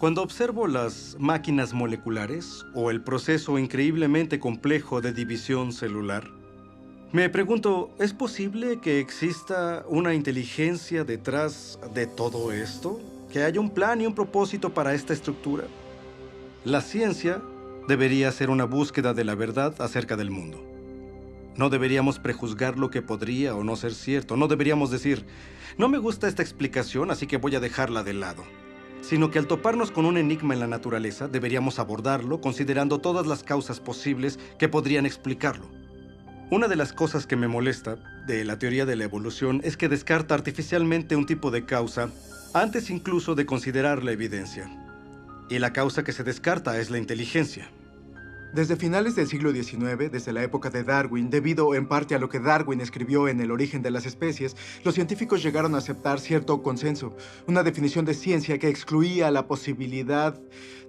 Cuando observo las máquinas moleculares o el proceso increíblemente complejo de división celular, me pregunto, ¿es posible que exista una inteligencia detrás de todo esto? ¿Que haya un plan y un propósito para esta estructura? La ciencia debería ser una búsqueda de la verdad acerca del mundo. No deberíamos prejuzgar lo que podría o no ser cierto. No deberíamos decir, no me gusta esta explicación, así que voy a dejarla de lado. Sino que al toparnos con un enigma en la naturaleza, deberíamos abordarlo considerando todas las causas posibles que podrían explicarlo. Una de las cosas que me molesta de la teoría de la evolución es que descarta artificialmente un tipo de causa antes incluso de considerar la evidencia. Y la causa que se descarta es la inteligencia. Desde finales del siglo XIX, desde la época de Darwin, debido en parte a lo que Darwin escribió en El origen de las especies, los científicos llegaron a aceptar cierto consenso, una definición de ciencia que excluía la posibilidad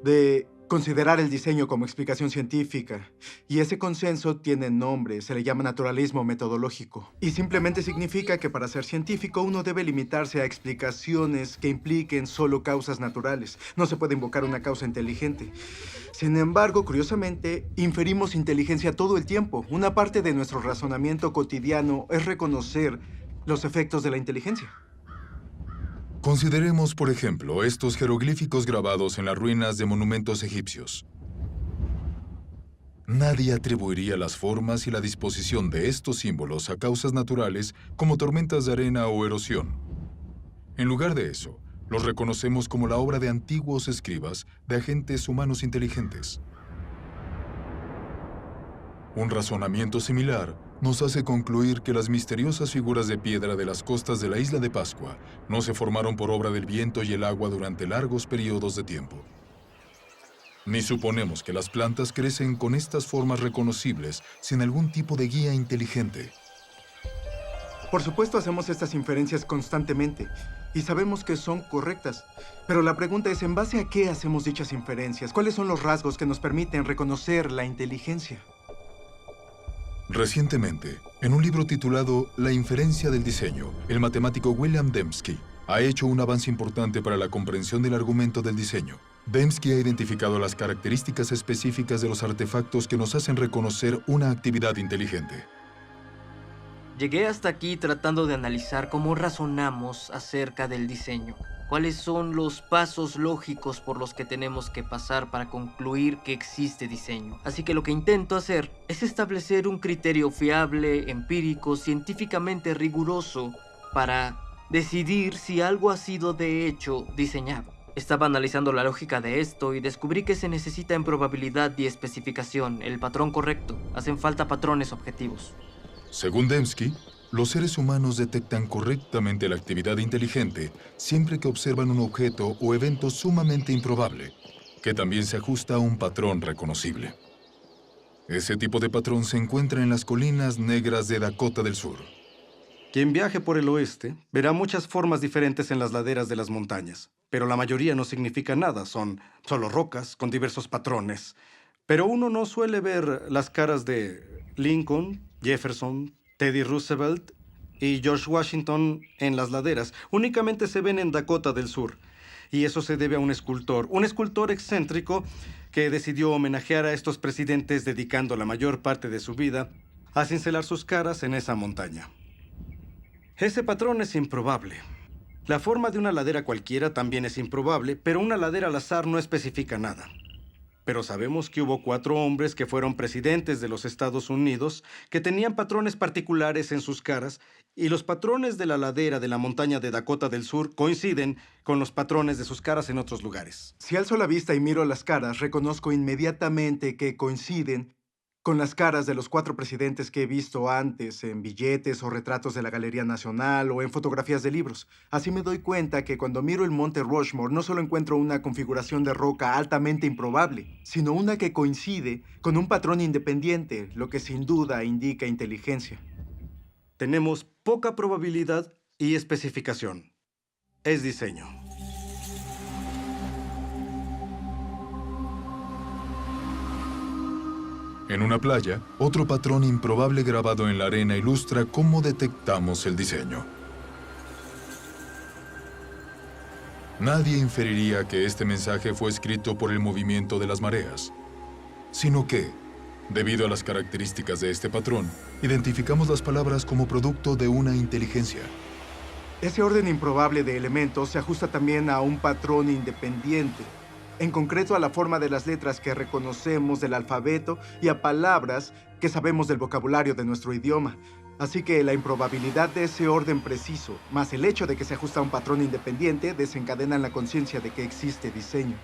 de considerar el diseño como explicación científica. Y ese consenso tiene nombre, se le llama naturalismo metodológico. Y simplemente significa que para ser científico uno debe limitarse a explicaciones que impliquen solo causas naturales. No se puede invocar una causa inteligente. Sin embargo, curiosamente, inferimos inteligencia todo el tiempo. Una parte de nuestro razonamiento cotidiano es reconocer los efectos de la inteligencia. Consideremos, por ejemplo, estos jeroglíficos grabados en las ruinas de monumentos egipcios. Nadie atribuiría las formas y la disposición de estos símbolos a causas naturales como tormentas de arena o erosión. En lugar de eso, los reconocemos como la obra de antiguos escribas de agentes humanos inteligentes. Un razonamiento similar nos hace concluir que las misteriosas figuras de piedra de las costas de la isla de Pascua no se formaron por obra del viento y el agua durante largos periodos de tiempo. Ni suponemos que las plantas crecen con estas formas reconocibles sin algún tipo de guía inteligente. Por supuesto, hacemos estas inferencias constantemente y sabemos que son correctas. Pero la pregunta es, ¿en base a qué hacemos dichas inferencias? ¿Cuáles son los rasgos que nos permiten reconocer la inteligencia? Recientemente, en un libro titulado La inferencia del diseño, el matemático William Dembski ha hecho un avance importante para la comprensión del argumento del diseño. Dembski ha identificado las características específicas de los artefactos que nos hacen reconocer una actividad inteligente. Llegué hasta aquí tratando de analizar cómo razonamos acerca del diseño. ¿Cuáles son los pasos lógicos por los que tenemos que pasar para concluir que existe diseño? Así que lo que intento hacer es establecer un criterio fiable, empírico, científicamente riguroso para decidir si algo ha sido de hecho diseñado. Estaba analizando la lógica de esto y descubrí que se necesita en probabilidad y especificación el patrón correcto. Hacen falta patrones objetivos. Según Dembski, los seres humanos detectan correctamente la actividad inteligente siempre que observan un objeto o evento sumamente improbable, que también se ajusta a un patrón reconocible. Ese tipo de patrón se encuentra en las colinas negras de Dakota del Sur. Quien viaje por el oeste verá muchas formas diferentes en las laderas de las montañas, pero la mayoría no significa nada, son solo rocas con diversos patrones. Pero uno no suele ver las caras de Lincoln, Jefferson, Teddy Roosevelt y George Washington en las laderas. Únicamente se ven en Dakota del Sur. Y eso se debe a un escultor excéntrico que decidió homenajear a estos presidentes dedicando la mayor parte de su vida a cincelar sus caras en esa montaña. Ese patrón es improbable. La forma de una ladera cualquiera también es improbable, pero una ladera al azar no especifica nada. Pero sabemos que hubo 4 hombres que fueron presidentes de los Estados Unidos que tenían patrones particulares en sus caras, y los patrones de la ladera de la montaña de Dakota del Sur coinciden con los patrones de sus caras en otros lugares. Si alzo la vista y miro las caras, reconozco inmediatamente que coinciden con las caras de los 4 presidentes que he visto antes en billetes o retratos de la Galería Nacional o en fotografías de libros. Así me doy cuenta que cuando miro el monte Rushmore no solo encuentro una configuración de roca altamente improbable, sino una que coincide con un patrón independiente, lo que sin duda indica inteligencia. Tenemos poca probabilidad y especificación. Es diseño. En una playa, otro patrón improbable grabado en la arena ilustra cómo detectamos el diseño. Nadie inferiría que este mensaje fue escrito por el movimiento de las mareas, sino que, debido a las características de este patrón, identificamos las palabras como producto de una inteligencia. Ese orden improbable de elementos se ajusta también a un patrón independiente, en concreto a la forma de las letras que reconocemos del alfabeto y a palabras que sabemos del vocabulario de nuestro idioma. Así que la improbabilidad de ese orden preciso, más el hecho de que se ajusta a un patrón independiente, desencadenan la conciencia de que existe diseño.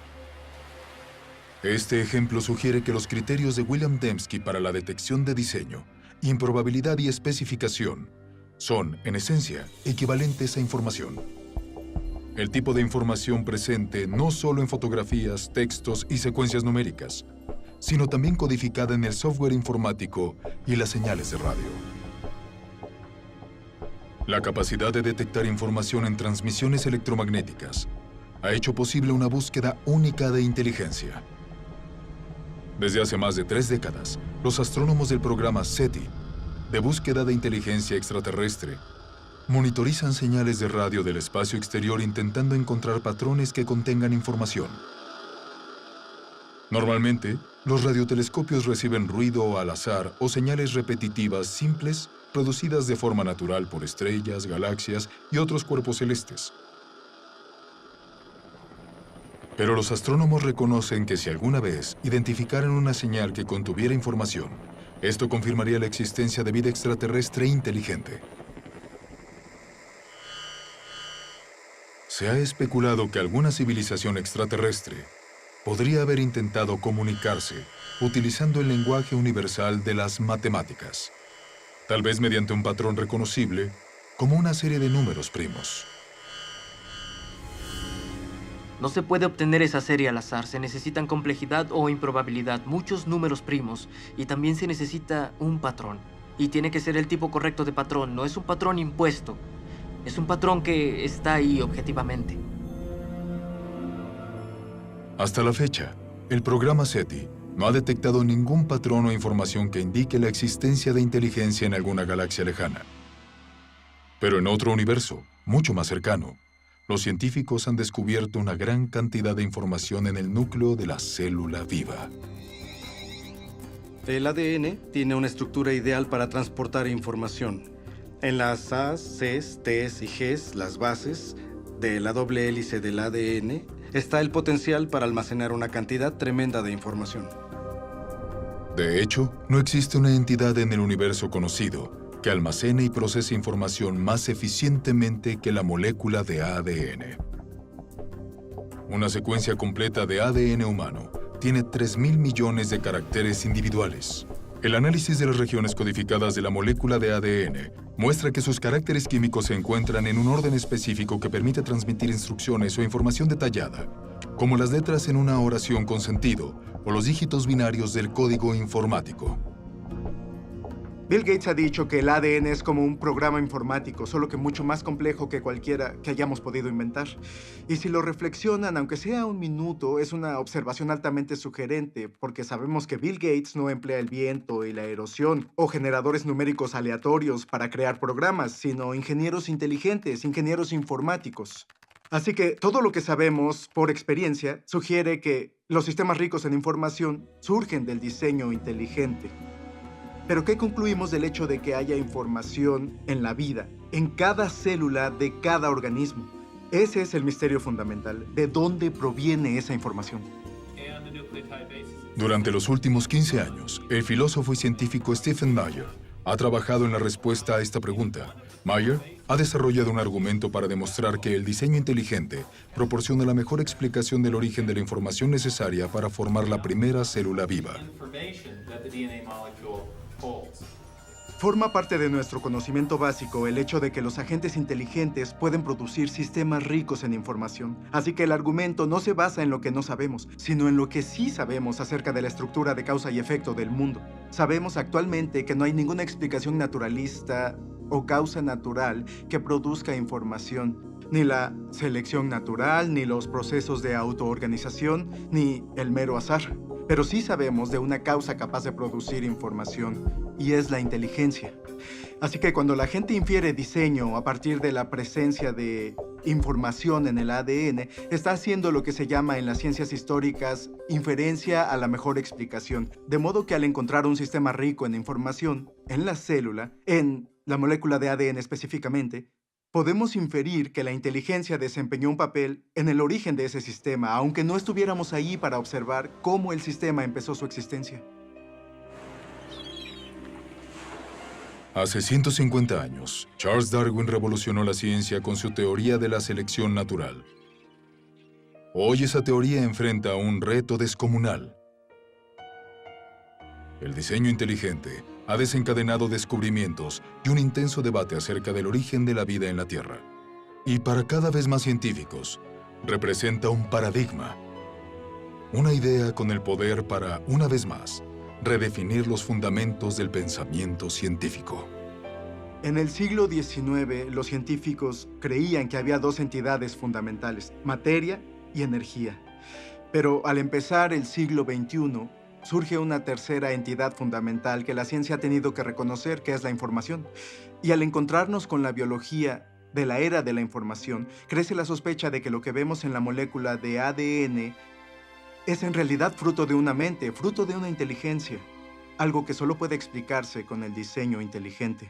Este ejemplo sugiere que los criterios de William Dembski para la detección de diseño, improbabilidad y especificación son, en esencia, equivalentes a información. El tipo de información presente no solo en fotografías, textos y secuencias numéricas, sino también codificada en el software informático y las señales de radio. La capacidad de detectar información en transmisiones electromagnéticas ha hecho posible una búsqueda única de inteligencia. Desde hace más de 3 décadas, los astrónomos del programa SETI, de búsqueda de inteligencia extraterrestre, monitorizan señales de radio del espacio exterior intentando encontrar patrones que contengan información. Normalmente, los radiotelescopios reciben ruido al azar o señales repetitivas simples producidas de forma natural por estrellas, galaxias y otros cuerpos celestes. Pero los astrónomos reconocen que si alguna vez identificaran una señal que contuviera información, esto confirmaría la existencia de vida extraterrestre inteligente. Se ha especulado que alguna civilización extraterrestre podría haber intentado comunicarse utilizando el lenguaje universal de las matemáticas, tal vez mediante un patrón reconocible como una serie de números primos. No se puede obtener esa serie al azar, se necesitan complejidad o improbabilidad, muchos números primos, y también se necesita un patrón. Y tiene que ser el tipo correcto de patrón, no es un patrón impuesto. Es un patrón que está ahí objetivamente. Hasta la fecha, el programa SETI no ha detectado ningún patrón o información que indique la existencia de inteligencia en alguna galaxia lejana. Pero en otro universo, mucho más cercano, los científicos han descubierto una gran cantidad de información en el núcleo de la célula viva. El ADN tiene una estructura ideal para transportar información. En las A's, C's, T's y G's, las bases de la doble hélice del ADN, está el potencial para almacenar una cantidad tremenda de información. De hecho, no existe una entidad en el universo conocido que almacene y procese información más eficientemente que la molécula de ADN. Una secuencia completa de ADN humano tiene 3.000 millones de caracteres individuales. El análisis de las regiones codificadas de la molécula de ADN muestra que sus caracteres químicos se encuentran en un orden específico que permite transmitir instrucciones o información detallada, como las letras en una oración con sentido o los dígitos binarios del código informático. Bill Gates ha dicho que el ADN es como un programa informático, solo que mucho más complejo que cualquiera que hayamos podido inventar. Y si lo reflexionan, aunque sea un minuto, es una observación altamente sugerente, porque sabemos que Bill Gates no emplea el viento y la erosión o generadores numéricos aleatorios para crear programas, sino ingenieros inteligentes, ingenieros informáticos. Así que todo lo que sabemos por experiencia sugiere que los sistemas ricos en información surgen del diseño inteligente. Pero ¿qué concluimos del hecho de que haya información en la vida, en cada célula de cada organismo? Ese es el misterio fundamental. ¿De dónde proviene esa información? Durante los últimos 15 años, el filósofo y científico Stephen Meyer ha trabajado en la respuesta a esta pregunta. Meyer ha desarrollado un argumento para demostrar que el diseño inteligente proporciona la mejor explicación del origen de la información necesaria para formar la primera célula viva. Forma parte de nuestro conocimiento básico el hecho de que los agentes inteligentes pueden producir sistemas ricos en información. Así que el argumento no se basa en lo que no sabemos, sino en lo que sí sabemos acerca de la estructura de causa y efecto del mundo. Sabemos actualmente que no hay ninguna explicación naturalista o causa natural que produzca información. Ni la selección natural, ni los procesos de autoorganización, ni el mero azar. Pero sí sabemos de una causa capaz de producir información, y es la inteligencia. Así que cuando la gente infiere diseño a partir de la presencia de información en el ADN, está haciendo lo que se llama en las ciencias históricas inferencia a la mejor explicación. De modo que al encontrar un sistema rico en información, en la célula, en la molécula de ADN específicamente, podemos inferir que la inteligencia desempeñó un papel en el origen de ese sistema, aunque no estuviéramos ahí para observar cómo el sistema empezó su existencia. Hace 150 años, Charles Darwin revolucionó la ciencia con su teoría de la selección natural. Hoy esa teoría enfrenta un reto descomunal. El diseño inteligente ha desencadenado descubrimientos y un intenso debate acerca del origen de la vida en la Tierra. Y para cada vez más científicos, representa un paradigma. Una idea con el poder para, una vez más, redefinir los fundamentos del pensamiento científico. En el siglo XIX, los científicos creían que había dos entidades fundamentales, materia y energía. Pero al empezar el siglo XXI, surge una tercera entidad fundamental que la ciencia ha tenido que reconocer, que es la información. Y al encontrarnos con la biología de la era de la información, crece la sospecha de que lo que vemos en la molécula de ADN es en realidad fruto de una mente, fruto de una inteligencia, algo que solo puede explicarse con el diseño inteligente.